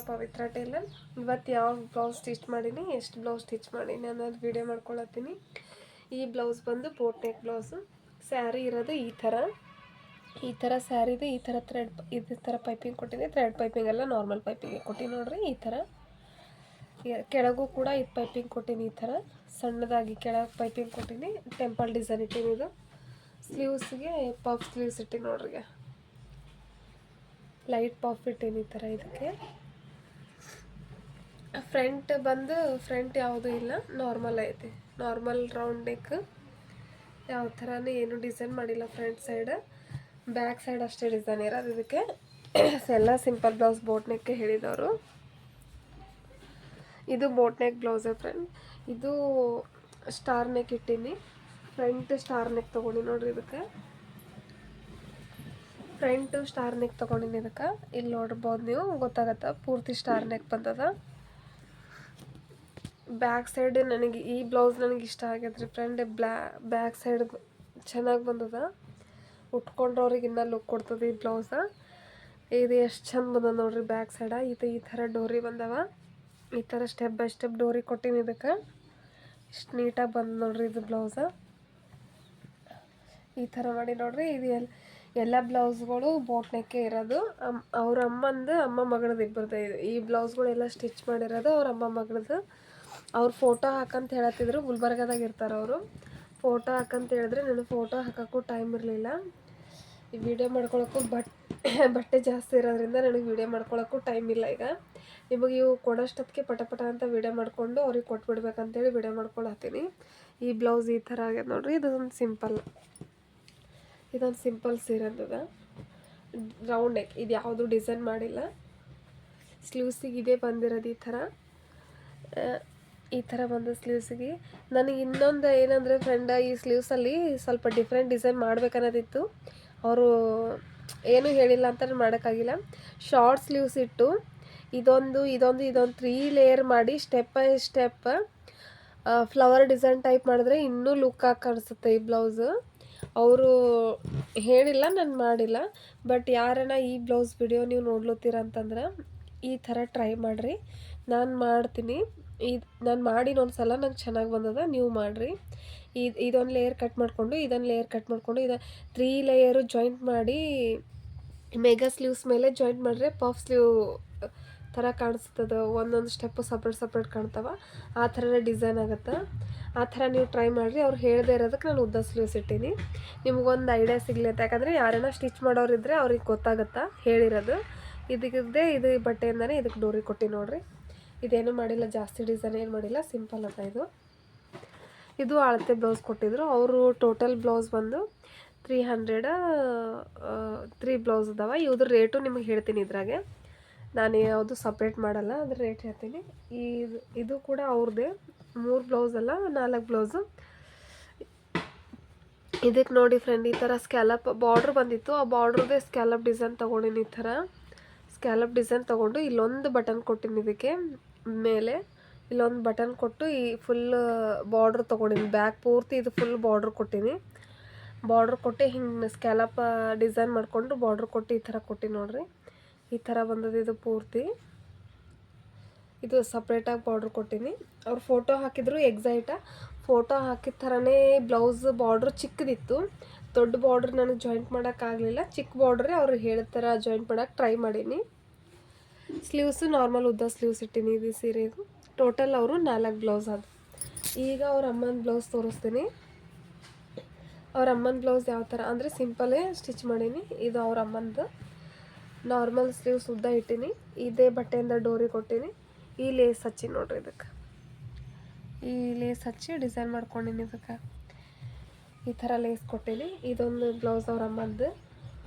ಪವಿತ್ರ Taylor. ಇವತ್ತು ಯಾವ blouse stitch ಮಾಡೀನಿ, ಎಷ್ಟು ಬ್ಲೌಸ್ ಸ್ಟಿಚ್ ಮಾಡೀನಿ ಅನ್ನೋದು ವಿಡಿಯೋ ಮಾಡ್ಕೊಳತ್ತೀನಿ. ಈ ಬ್ಲೌಸ್ ಬಂದು ಬೋಟ್ ನೆಕ್ ಬ್ಲೌಸು. ಸ್ಯಾರಿ ಇರೋದು ಈ ಥರ ಸ್ಯಾರಿದು ಈ ಥರ ಇದೇ ಥರ ಪೈಪಿಂಗ್ ಕೊಟ್ಟಿನಿ. ಥ್ರೆಡ್ ಪೈಪಿಂಗ್ ಎಲ್ಲ ನಾರ್ಮಲ್ ಪೈಪಿಂಗ್ ಕೊಟ್ಟಿನಿ ನೋಡ್ರಿ. ಈ ಥರ ಕೆಳಗೂ ಕೂಡ ಇದು ಪೈಪಿಂಗ್ ಕೊಟ್ಟಿನಿ. ಈ ಥರ ಸಣ್ಣದಾಗಿ ಕೆಳಗೆ ಪೈಪಿಂಗ್ ಕೊಟ್ಟಿನಿ. ಟೆಂಪಲ್ ಡಿಸೈನ್ ಇಟ್ಟಿನಿ. ಇದು ಸ್ಲೀವ್ಸ್ಗೆ ಪಫ್ ಸ್ಲೀವ್ಸ್ ಇಟ್ಟಿನಿ ನೋಡ್ರಿ. ಲೈಟ್ ಪಫ್ ಇಟ್ಟೀನಿ ಈ ಥರ. ಇದಕ್ಕೆ ಫ್ರಂಟ್ ಯಾವುದೂ ಇಲ್ಲ, ನಾರ್ಮಲ್ ಐತಿ. ನಾರ್ಮಲ್ ರೌಂಡ್ ನೆಕ್, ಯಾವ ಥರನೂ ಏನು ಡಿಸೈನ್ ಮಾಡಿಲ್ಲ. ಫ್ರಂಟ್ ಸೈಡ್, ಬ್ಯಾಕ್ ಸೈಡ್ ಅಷ್ಟೇ ಡಿಸೈನ್ ಇರೋದು. ಇದಕ್ಕೆ ಎಲ್ಲ ಸಿಂಪಲ್ ಬ್ಲೌಸ್ ಬೋಟ್ ನೆಕ್ಗೆ ಹೇಳಿದವರು. ಇದು ಬೋಟ್ ನೆಕ್ ಬ್ಲೌಸೇ ಫ್ರೆಂಡ್. ಇದು ಸ್ಟಾರ್ ನೆಕ್ ಇಟ್ಟೀನಿ. ಫ್ರಂಟ್ ಸ್ಟಾರ್ ನೆಕ್ ತೊಗೊಂಡು ನೋಡ್ರಿ. ಇದಕ್ಕೆ ಫ್ರಂಟ್ ಸ್ಟಾರ್ ನೆಕ್ ತೊಗೊಂಡಿನಿ. ಇದಕ್ಕೆ ಇಲ್ಲಿ ನೋಡ್ಬೋದು, ನೀವು ಗೊತ್ತಾಗತ್ತ ಪೂರ್ತಿ ಸ್ಟಾರ್ ನೆಕ್ ಬಂದದ. ಬ್ಯಾಕ್ ಸೈಡ್ ನನಗೆ ಈ ಬ್ಲೌಸ್ ನನಗೆ ಇಷ್ಟ ಆಗೈತ್ರಿ ಫ್ರೆಂಡ್. ಬ್ಯಾಕ್ ಸೈಡ್ ಚೆನ್ನಾಗಿ ಬಂದದ. ಉಟ್ಕೊಂಡ್ರವ್ರಿಗೆ ಇನ್ನೂ ಲುಕ್ ಕೊಡ್ತದೆ ಈ ಬ್ಲೌಸ. ಇದು ಎಷ್ಟು ಚಂದ ಬಂದದ ನೋಡ್ರಿ. ಬ್ಯಾಕ್ ಸೈಡ ಈ ಥರ ಡೋರಿ ಬಂದವ. ಈ ಥರ ಸ್ಟೆಪ್ ಬೈ ಸ್ಟೆಪ್ ಡೋರಿ ಕೊಟ್ಟಿನಿ. ಇದಕ್ಕೆ ಇಷ್ಟು ನೀಟಾಗಿ ಬಂದು ನೋಡ್ರಿ. ಇದು ಬ್ಲೌಸ ಈ ಥರ ಮಾಡಿ ನೋಡ್ರಿ. ಇದು ಎಲ್ಲ ಬ್ಲೌಸ್ಗಳು ಬೋಟ್ ನೆಕ್ಕೇ ಇರೋದು. ಅವ್ರ ಅಮ್ಮ ಮಗಳದ್ದು ಇಬ್ಬರದ್ದು. ಈ ಬ್ಲೌಸ್ಗಳೆಲ್ಲ ಸ್ಟಿಚ್ ಮಾಡಿರೋದು ಅವ್ರ ಅಮ್ಮ ಮಗಳದ್ದು. ಅವ್ರು ಫೋಟೋ ಹಾಕಂತ ಹೇಳತ್ತಿದ್ರು. ಗುಲ್ಬರ್ಗದಾಗ ಇರ್ತಾರೆ ಅವರು. ಫೋಟೋ ಹಾಕಂತ ಹೇಳಿದ್ರೆ ನನಗೆ ಫೋಟೋ ಹಾಕೋಕ್ಕೂ ಟೈಮ್ ಇರಲಿಲ್ಲ. ಈ ವಿಡಿಯೋ ಮಾಡ್ಕೊಳಕ್ಕೂ ಬಟ್ಟೆ ಜಾಸ್ತಿ ಇರೋದ್ರಿಂದ ನನಗೆ ವಿಡಿಯೋ ಮಾಡ್ಕೊಳಕ್ಕೂ ಟೈಮ್ ಇಲ್ಲ. ಈಗ ನಿಮಗೆ ಇವು ಕೊಡೋಷ್ಟೊತ್ತಿಗೆ ಪಟ ಅಂತ ವಿಡಿಯೋ ಮಾಡಿಕೊಂಡು ಅವ್ರಿಗೆ ಕೊಟ್ಬಿಡ್ಬೇಕಂತೇಳಿ ವಿಡಿಯೋ ಮಾಡ್ಕೊಳತ್ತೀನಿ. ಈ ಬ್ಲೌಸ್ ಈ ಥರ ಆಗ್ಯದ ನೋಡ್ರಿ. ಇದೊಂದು ಸಿಂಪಲ್ ಸೀರೆದ ರೌಂಡ್ ನೆಕ್. ಇದು ಯಾವುದು ಡಿಸೈನ್ ಮಾಡಿಲ್ಲ. ಸ್ಲೀವ್ಸಿಗೆ ಇದೇ ಬಂದಿರೋದು. ಈ ಥರ ಬಂದು ಸ್ಲೀವ್ಸಿಗೆ. ನನಗೆ ಇನ್ನೊಂದು ಏನಂದರೆ ಫ್ರೆಂಡ್, ಈ ಸ್ಲೀವ್ಸಲ್ಲಿ ಸ್ವಲ್ಪ ಡಿಫ್ರೆಂಟ್ ಡಿಸೈನ್ ಮಾಡ್ಬೇಕನ್ನೋದಿತ್ತು. ಅವರು ಏನೂ ಹೇಳಿಲ್ಲ ಅಂತ ಮಾಡೋಕ್ಕಾಗಿಲ್ಲ. ಶಾರ್ಟ್ ಸ್ಲೀವ್ಸ್ ಇಟ್ಟು ಇದೊಂದು 3 ಲೇಯರ್ ಮಾಡಿ step by step flower design type ಮಾಡಿದ್ರೆ ಇನ್ನೂ ಲುಕ್ಕಾಗಿ ಕಾಣಿಸುತ್ತೆ ಈ ಬ್ಲೌಸು. ಅವರು ಹೇಳಿಲ್ಲ, ನಾನು ಮಾಡಿಲ್ಲ. ಬಟ್ ಯಾರನ್ನ ಈ ಬ್ಲೌಸ್ ವಿಡಿಯೋ ನೀವು ನೋಡ್ಲತ್ತೀರ ಅಂತಂದ್ರೆ ಈ ಥರ ಟ್ರೈ ಮಾಡಿರಿ. ನಾನು ಮಾಡ್ತೀನಿ. ನಾನು ಮಾಡಿನೊಂದು ಸಲ ನಂಗೆ ಚೆನ್ನಾಗಿ ಬಂದದ. ನೀವು ಮಾಡಿರಿ. ಇದೊಂದು ಲೇಯರ್ ಕಟ್ ಮಾಡಿಕೊಂಡು ಇದೊಂದು ಲೇಯರ್ ಕಟ್ ಮಾಡಿಕೊಂಡು 3 ಲೇಯರು ಜಾಯಿಂಟ್ ಮಾಡಿ ಮೆಗಾ ಸ್ಲೀವ್ಸ್ ಮೇಲೆ ಜಾಯಿಂಟ್ ಮಾಡಿದ್ರೆ ಪಫ್ ಸ್ಲೀವ್ ಥರ ಕಾಣಿಸ್ತದೆ. ಒಂದೊಂದು ಸ್ಟೆಪ್ಪು ಸಪ್ರೇಟ್ ಕಾಣ್ತವೆ. ಆ ಥರ ಡಿಸೈನ್ ಆಗುತ್ತೆ. ಆ ಥರ ನೀವು ಟ್ರೈ ಮಾಡಿರಿ. ಅವ್ರು ಹೇಳದೇ ಇರೋದಕ್ಕೆ ನಾನು ಉದ್ದ ಸ್ಲೀವ್ಸ್ ಇಟ್ಟೀನಿ. ನಿಮಗೊಂದು ಐಡಿಯಾ ಸಿಗಲಿ ಅಂತ. ಯಾಕಂದರೆ ಯಾರನ್ನ ಸ್ಟಿಚ್ ಮಾಡೋರಿದ್ದರೆ ಅವ್ರಿಗೆ ಗೊತ್ತಾಗುತ್ತಾ ಹೇಳಿರೋದು. ಇದು ಬಟ್ಟೆಯಿಂದನೇ ಇದಕ್ಕೆ ಡೋರಿ ಕೊಟ್ಟು ನೋಡ್ರಿ. ಇದೇನು ಮಾಡಿಲ್ಲ, ಜಾಸ್ತಿ ಡಿಸೈನ್ ಏನು ಮಾಡಿಲ್ಲ, ಸಿಂಪಲ್ ಅಂತ. ಇದು ಅಳತೆ ಬ್ಲೌಸ್ ಕೊಟ್ಟಿದ್ರು ಅವರು. ಟೋಟಲ್ ಬ್ಲೌಸ್ ಬಂದು 3 ಬ್ಲೌಸ್ ಅದಾವ. ಇವ್ರ ರೇಟು ನಿಮಗೆ ಹೇಳ್ತೀನಿ. ಇದ್ರಾಗೆ ನಾನು ಯಾವುದು ಸಪ್ರೇಟ್ ಮಾಡಲ್ಲ, ಅದ್ರ ರೇಟ್ ಹೇಳ್ತೀನಿ. ಇದು ಕೂಡ ಅವ್ರದ್ದೇ. 3 ಬ್ಲೌಸ್ ಅಲ್ಲ, 4 ಬ್ಲೌಸು. ಇದಕ್ಕೆ ನೋಡಿ ಫ್ರೆಂಡ್, ಈ ಥರ ಸ್ಕ್ಯಾಲಪ್ ಬಾರ್ಡ್ರ್ ಬಂದಿತ್ತು. ಆ ಬಾರ್ಡ್ರದೇ ಸ್ಕ್ಯಾಲಪ್ ಡಿಸೈನ್ ತೊಗೊಂಡಿನಿ. ಈ ಥರ ಸ್ಕ್ಯಾಲಪ್ ಡಿಸೈನ್ ತೊಗೊಂಡು ಇಲ್ಲೊಂದು ಬಟನ್ ಕೊಟ್ಟಿನಿ. ಇದಕ್ಕೆ ಮೇಲೆ ಇಲ್ಲೊಂದು ಬಟನ್ ಕೊಟ್ಟು ಈ ಫುಲ್ ಬಾರ್ಡ್ರ್ ತೊಗೊಂಡಿನಿ. ಬ್ಯಾಕ್ ಪೂರ್ತಿ ಇದು ಫುಲ್ ಬಾರ್ಡ್ರ್ ಕೊಟ್ಟಿನಿ. ಬಾರ್ಡ್ರ್ ಕೊಟ್ಟು ಹಿಂಗೆ ಸ್ಕ್ಯಾಲಪ್ ಡಿಸೈನ್ ಮಾಡಿಕೊಂಡು ಬಾರ್ಡ್ರ್ ಕೊಟ್ಟು ಈ ಥರ ಕೊಟ್ಟು ನೋಡ್ರಿ. ಈ ಥರ ಬಂದದ್ದು ಇದು ಪೂರ್ತಿ. ಇದು ಸಪ್ರೇಟಾಗಿ ಬಾರ್ಡ್ರ್ ಕೊಟ್ಟಿನಿ. ಅವ್ರು ಫೋಟೋ ಹಾಕಿದ್ರು. ಫೋಟೋ ಹಾಕಿದ ಥರನೇ ಬ್ಲೌಸ್ ಬಾರ್ಡ್ರ್ ಚಿಕ್ಕದಿತ್ತು. ದೊಡ್ಡ ಬಾರ್ಡ್ರ್ ನನಗೆ ಜಾಯಿಂಟ್ ಮಾಡೋಕ್ಕಾಗಲಿಲ್ಲ. ಚಿಕ್ಕ ಬಾರ್ಡ್ರೇ ಅವ್ರು ಹೇಳಿದ ಥರ ಜಾಯಿಂಟ್ ಮಾಡೋಕ್ಕೆ ಟ್ರೈ ಮಾಡೀನಿ. ಸ್ಲೀವ್ಸು ನಾರ್ಮಲ್ ಉದ್ದ ಸ್ಲೀವ್ಸ್ ಇಟ್ಟೀನಿ. ಇದು ಸೀರೆದು ಟೋಟಲ್ ಅವರು 4 ಬ್ಲೌಸ್ ಅದು. ಈಗ ಅವ್ರ ಅಮ್ಮನ ಬ್ಲೌಸ್ ತೋರಿಸ್ತೀನಿ. ಅವ್ರ ಅಮ್ಮನ ಬ್ಲೌಸ್ ಯಾವ ಥರ ಅಂದರೆ ಸಿಂಪಲ್ಲೇ ಸ್ಟಿಚ್ ಮಾಡೀನಿ. ಇದು ಅವ್ರ ಅಮ್ಮನದು ನಾರ್ಮಲ್ ಸ್ಲೀವ್ಸ್ ಉದ್ದ ಇಟ್ಟೀನಿ. ಇದೇ ಬಟ್ಟೆಯಿಂದ ಡೋರಿ ಕೊಟ್ಟೀನಿ. ಈ ಲೇಸ್ ಹಚ್ಚಿ ನೋಡ್ರಿ. ಇದಕ್ಕೆ ಈ ಲೇಸ್ ಹಚ್ಚಿ ಡಿಸೈನ್ ಮಾಡ್ಕೊಂಡಿನಿ. ಇದಕ್ಕೆ ಈ ಥರ ಲೇಸ್ ಕೊಟ್ಟೀನಿ. ಇದೊಂದು ಬ್ಲೌಸ್ ಅವ್ರ ಅಮ್ಮಂದು.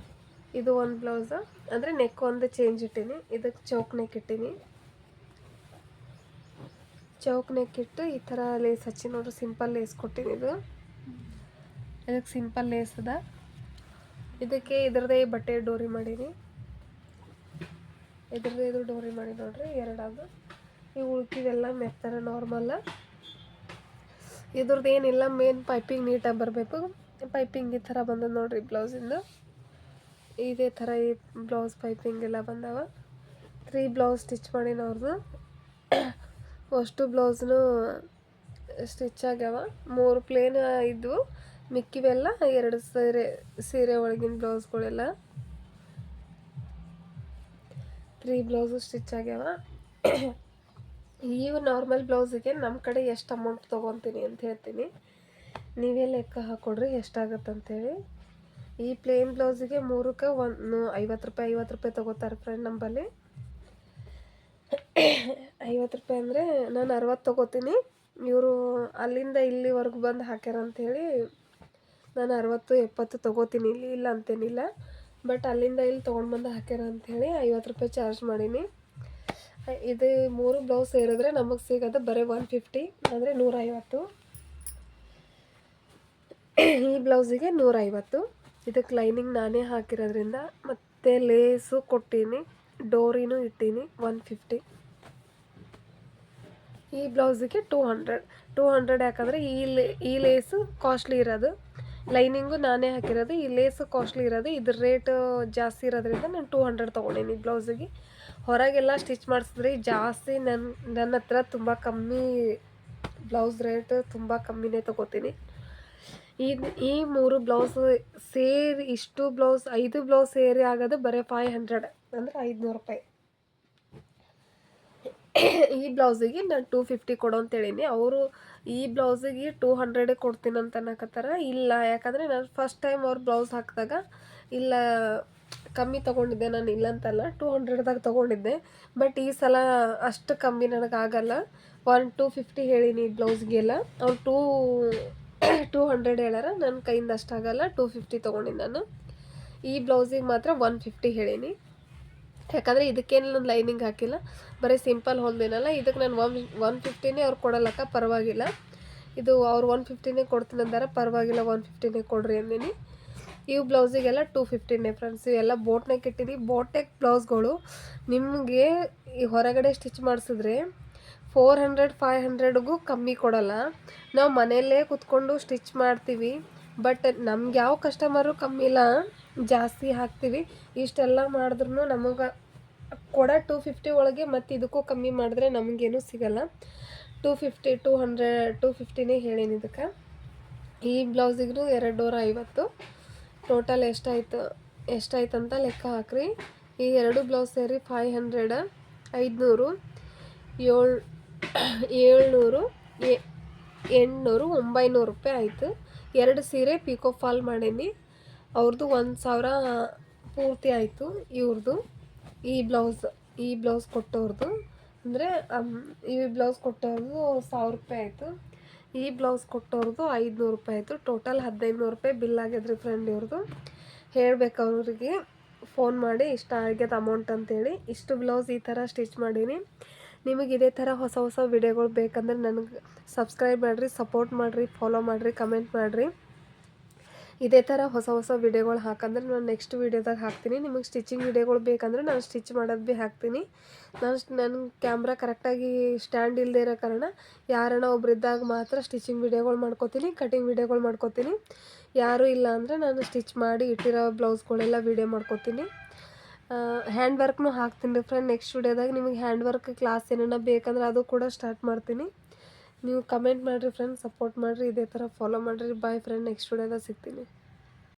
ಇದು ಒಂದು ಬ್ಲೌಸ್ ಅಂದರೆ ನೆಕ್ ಒಂದು ಚೇಂಜ್ ಇಟ್ಟೀನಿ. ಇದಕ್ಕೆ ಚೌಕ್ ನೆಕ್ ಇಟ್ಟೀನಿ. ಚೌಕ್ ನೆಕ್ ಇಟ್ಟು ಈ ಥರ ಲೇಸ್ ಹಚ್ಚಿ ನೋಡ್ರಿ. ಸಿಂಪಲ್ ಲೇಸ್ ಕೊಟ್ಟೀನಿ. ಇದಕ್ಕೆ ಸಿಂಪಲ್ ಲೇಸ್ ಅದ. ಇದಕ್ಕೆ ಇದ್ರದ್ದೇ ಬಟ್ಟೆ ಡೋರಿ ಮಾಡೀನಿ. ಇದು ಡೋರಿ ಮಾಡಿ ನೋಡ್ರಿ. 2 ಅದು. ಇವು ಉಳ್ಕಿದೆಲ್ಲ ಮೆತ್ತರ ನಾರ್ಮಲ್ಲ. ಇದ್ರದ್ದು ಏನಿಲ್ಲ, ಮೇನ್ ಪೈಪಿಂಗ್ ನೀಟಾಗಿ ಬರಬೇಕು. ಪೈಪಿಂಗ್ ಈ ಥರ ಬಂದದ್ದು ನೋಡ್ರಿ ಬ್ಲೌಸಿಂದು. ಇದೇ ಥರ ಈ ಬ್ಲೌಸ್ ಪೈಪಿಂಗ್ ಎಲ್ಲ ಬಂದವ. 3 ಬ್ಲೌಸ್ ಸ್ಟಿಚ್ ಮಾಡೀನಿ ಅವ್ರದ್ದು. ಅಷ್ಟು ಬ್ಲೌಸ್ನು ಸ್ಟಿಚ್ ಆಗ್ಯಾವ. 3 ಪ್ಲೇನ್ ಇದ್ವು, ಮಿಕ್ಕಿವೆಲ್ಲ 2 ಸೀರೆ ಒಳಗಿನ ಬ್ಲೌಸ್ಗಳೆಲ್ಲ 3 ಬ್ಲೌಸು ಸ್ಟಿಚ್ ಆಗ್ಯಾವ. ಇವು ನಾರ್ಮಲ್ ಬ್ಲೌಸಿಗೆ ನಮ್ಮ ಕಡೆ ಎಷ್ಟು ಅಮೌಂಟ್ ತೊಗೊತೀನಿ ಅಂತ ಹೇಳ್ತೀನಿ, ನೀವೇ ಲೆಕ್ಕ ಹಾಕ್ಕೊಡ್ರಿ ಎಷ್ಟಾಗತ್ತಂತೇಳಿ. ಈ ಪ್ಲೇನ್ ಬ್ಲೌಸಿಗೆ 3ಕ್ಕೆ 50 ರೂಪಾಯಿ ತೊಗೋತಾರೆ ಫ್ರೆಂಡ್ ನಂಬಲ್ಲಿ. 50 ರೂಪಾಯಿ ಅಂದರೆ ನಾನು 60 ತೊಗೋತೀನಿ. ಇವರು ಅಲ್ಲಿಂದ ಇಲ್ಲಿವರೆಗೂ ಬಂದು ಹಾಕ್ಯಾರ ಅಂಥೇಳಿ ನಾನು 60-70 ತೊಗೋತೀನಿ, ಇಲ್ಲಿ ಇಲ್ಲ ಅಂತೇನಿಲ್ಲ. ಬಟ್ ಅಲ್ಲಿಂದ ಇಲ್ಲಿ ತೊಗೊಂಡು ಬಂದು ಹಾಕ್ಯಾರ ಅಂಥೇಳಿ 50 ರೂಪಾಯಿ ಚಾರ್ಜ್ ಮಾಡೀನಿ. ಇದು 3 ಬ್ಲೌಸ್ ಸೇರಿದ್ರೆ ನಮಗೆ ಸಿಗೋದು ಬರೀ 150, ಅಂದರೆ 150. ಈ ಬ್ಲೌಸಿಗೆ 150. ಇದಕ್ಕೆ ಲೈನಿಂಗ್ ನಾನೇ ಹಾಕಿರೋದ್ರಿಂದ, ಮತ್ತು ಲೇಸು ಕೊಟ್ಟೀನಿ, ಡೋರಿನೂ ಇಟ್ಟೀನಿ 150. ಈ ಬ್ಲೌಸಿಗೆ 200 ಯಾಕಂದರೆ ಈ ಲೇಸು ಕಾಸ್ಟ್ಲಿ ಇರೋದು, ಲೈನಿಂಗು ನಾನೇ ಹಾಕಿರೋದು, ಈ ಲೇಸು ಕಾಸ್ಟ್ಲಿ ಇರೋದು, ಇದ್ರ ರೇಟ್ ಜಾಸ್ತಿ ಇರೋದ್ರಿಂದ ನಾನು 200 ತೊಗೊಂಡೀನಿ ಈ ಬ್ಲೌಸಿಗೆ. ಹೊರಗೆಲ್ಲ ಸ್ಟಿಚ್ ಮಾಡಿಸಿದ್ರೆ ಜಾಸ್ತಿ ನನ್ನ ಹತ್ರ ತುಂಬ ಕಮ್ಮಿ ಬ್ಲೌಸ್ ರೇಟ್, ತುಂಬ ಕಮ್ಮಿನೇ ತೊಗೋತೀನಿ. ಈ 3 ಬ್ಲೌಸ್ ಸೇರಿ ಇಷ್ಟು ಬ್ಲೌಸ್ 5 ಬ್ಲೌಸ್ ಸೇರಿ ಆಗೋದು ಬರೀ 500, ಅಂದರೆ 500 ರೂಪಾಯಿ. ಈ ಬ್ಲೌಸಿಗೆ ನಾನು 250 ಕೊಡು ಅಂತೇಳೀನಿ. ಅವರು ಈ ಬ್ಲೌಸಿಗೆ 200 ಕೊಡ್ತೀನಿ ಅಂತ ಅನ್ನಕತ್ತಾರ. ಇಲ್ಲ, ಯಾಕಂದರೆ ನಾನು ಫಸ್ಟ್ ಟೈಮ್ ಅವ್ರು ಬ್ಲೌಸ್ ಹಾಕಿದಾಗ ಇಲ್ಲ ಕಮ್ಮಿ ತೊಗೊಂಡಿದ್ದೆ, ನಾನು ಇಲ್ಲಂತಲ್ಲ 200ದಾಗ ತೊಗೊಂಡಿದ್ದೆ. ಬಟ್ ಈ ಸಲ ಅಷ್ಟು ಕಮ್ಮಿ ನನಗಾಗಲ್ಲ. 250 ಹೇಳೀನಿ ಈ ಬ್ಲೌಸ್ಗೆಲ್ಲ. ಅವ್ರು 200 ಹೇಳ್ಯಾರ, ನನ್ನ ಕೈಯಿಂದ ಅಷ್ಟಾಗಲ್ಲ, 250 ತೊಗೊಂಡಿನಿ ನಾನು. ಈ ಬ್ಲೌಸಿಗೆ ಮಾತ್ರ 150 ಹೇಳೀನಿ, ಯಾಕಂದರೆ ಇದಕ್ಕೇನು ನಾನು ಲೈನಿಂಗ್ ಹಾಕಿಲ್ಲ, ಬರೀ ಸಿಂಪಲ್ ಹೊಲ್ದೇನಲ್ಲ. ಇದಕ್ಕೆ ನಾನು 150ನೇ ಅವ್ರು ಕೊಡಲ್ಲಕ್ಕ, ಪರವಾಗಿಲ್ಲ. ಇದು ಅವ್ರು 150ನೇ ಕೊಡ್ತೀನಿ ಅಂದಾರ, ಪರವಾಗಿಲ್ಲ 150ನೇ ಕೊಡ್ರಿ ಅಂದೀನಿ. ಇವು ಬ್ಲೌಸಿಗೆಲ್ಲ 250ನೇ ಫ್ರೆಂಡ್ಸ್. ಇವೆಲ್ಲ ಬೋಟ್ ನೆಕ್ ಇಟ್ಟಿನಿ. ಬೋಟ್ ನೆಕ್ ಬ್ಲೌಸ್ಗಳು ನಿಮಗೆ ಈ ಹೊರಗಡೆ ಸ್ಟಿಚ್ ಮಾಡಿಸಿದ್ರೆ 400-500ಗೂ ಕಮ್ಮಿ ಕೊಡಲ್ಲ. ನಾವು ಮನೆಯಲ್ಲೇ ಕೂತ್ಕೊಂಡು ಸ್ಟಿಚ್ ಮಾಡ್ತೀವಿ, ಬಟ್ ನಮ್ಗೆ ಯಾವ ಕಸ್ಟಮರು ಕಮ್ಮಿ ಇಲ್ಲ, ಜಾಸ್ತಿ ಹಾಕ್ತೀವಿ. ಇಷ್ಟೆಲ್ಲ ಮಾಡಿದ್ರೂ ನಮಗೆ ಕೊಡ 250 ಒಳಗೆ, ಮತ್ತು ಇದಕ್ಕೂ ಕಮ್ಮಿ ಮಾಡಿದ್ರೆ ನಮಗೇನು ಸಿಗಲ್ಲ. 250ನೇ ಹೇಳೀನಿ ಇದಕ್ಕೆ. ಈ ಬ್ಲೌಸಿಗೂ 250. ಟೋಟಲ್ ಎಷ್ಟಾಯ್ತು ಅಂತ ಲೆಕ್ಕ ಹಾಕ್ರಿ. ಈ 2 ಬ್ಲೌಸ್ ಸೇರಿ 500, 500, 700, 800, 900 ರೂಪಾಯಿ ಆಯಿತು. 2 ಸೀರೆ ಪಿಕೋ ಫಾಲ್ ಮಾಡೀನಿ. ಅವ್ರದ್ದು 1000 ಪೂರ್ತಿ ಆಯಿತು. ಇವ್ರದ್ದು ಈ ಬ್ಲೌಸ್ ಕೊಟ್ಟವ್ರದ್ದು, ಅಂದರೆ ಈ ಬ್ಲೌಸ್ ಕೊಟ್ಟವ್ರದ್ದು 1000 ರೂಪಾಯಿ ಆಯಿತು. ಈ ಬ್ಲೌಸ್ ಕೊಟ್ಟವ್ರದ್ದು 500 ರೂಪಾಯಿ ಆಯಿತು. ಟೋಟಲ್ 1500 ರೂಪಾಯಿ ಬಿಲ್ ಆಗಿದ್ರಿ ಫ್ರೆಂಡ್. ಇವ್ರದ್ದು ಹೇಳ್ಬೇಕು ಅವ್ರಿಗೆ ಫೋನ್ ಮಾಡಿ ಇಷ್ಟ ಆಗ್ಯದ ಅಮೌಂಟ್ ಅಂತೇಳಿ. ಇಷ್ಟು ಬ್ಲೌಸ್ ಈ ಥರ ಸ್ಟಿಚ್ ಮಾಡೀನಿ. ನಿಮಗೆ ಇದೇ ಥರ ಹೊಸ ವಿಡಿಯೋಗಳು ಬೇಕಂದ್ರೆ ನನಗೆ ಸಬ್ಸ್ಕ್ರೈಬ್ ಮಾಡಿರಿ, ಸಪೋರ್ಟ್ ಮಾಡಿರಿ, ಫಾಲೋ ಮಾಡಿರಿ, ಕಮೆಂಟ್ ಮಾಡಿರಿ. ಇದೇ ಥರ ಹೊಸ ವಿಡಿಯೋಗಳು ಹಾಕಂದ್ರೆ ನಾನು ನೆಕ್ಸ್ಟ್ ವೀಡಿಯೋದಾಗ ಹಾಕ್ತೀನಿ. ನಿಮಗೆ ಸ್ಟಿಚಿಂಗ್ ವಿಡಿಯೋಗಳು ಬೇಕಂದ್ರೆ ನಾನು ಸ್ಟಿಚ್ ಮಾಡೋದು ಭೀ ಹಾಕ್ತೀನಿ. ನನ್ನ ಕ್ಯಾಮ್ರಾ ಕರೆಕ್ಟಾಗಿ ಸ್ಟ್ಯಾಂಡ್ ಇಲ್ಲದೆ ಇರೋ ಕಾರಣ ಯಾರನ್ನ ಒಬ್ರಿದ್ದಾಗ ಮಾತ್ರ ಸ್ಟಿಚಿಂಗ್ ವಿಡಿಯೋಗಳು ಮಾಡ್ಕೋತೀನಿ, ಕಟಿಂಗ್ ವಿಡಿಯೋಗಳು ಮಾಡ್ಕೋತೀನಿ. ಯಾರೂ ಇಲ್ಲ ಅಂದರೆ ನಾನು ಸ್ಟಿಚ್ ಮಾಡಿ ಇಟ್ಟಿರೋ ಬ್ಲೌಸ್ಗಳೆಲ್ಲ ವಿಡಿಯೋ ಮಾಡ್ಕೋತೀನಿ. ಹ್ಯಾಂಡ್ ವರ್ಕ್ನೂ ಹಾಕ್ತೀನಿ ರೀ ಫ್ರೆಂಡ್. ನೆಕ್ಸ್ಟ್ ವಿಡಿಯೋದಾಗ ನಿಮಗೆ ಹ್ಯಾಂಡ್ ವರ್ಕ್ ಕ್ಲಾಸ್ ಏನಾರ ಬೇಕಂದ್ರೆ ಅದು ಕೂಡ ಸ್ಟಾರ್ಟ್ ಮಾಡ್ತೀನಿ. ನೀವು ಕಮೆಂಟ್ ಮಾಡಿರಿ ಫ್ರೆಂಡ್, ಸಪೋರ್ಟ್ ಮಾಡಿರಿ, ಇದೇ ಥರ ಫಾಲೋ ಮಾಡಿರಿ. ಬಾಯ್ ಫ್ರೆಂಡ್, ನೆಕ್ಸ್ಟ್ ವಿಡಿಯೋದಾಗ ಸಿಗ್ತೀನಿ.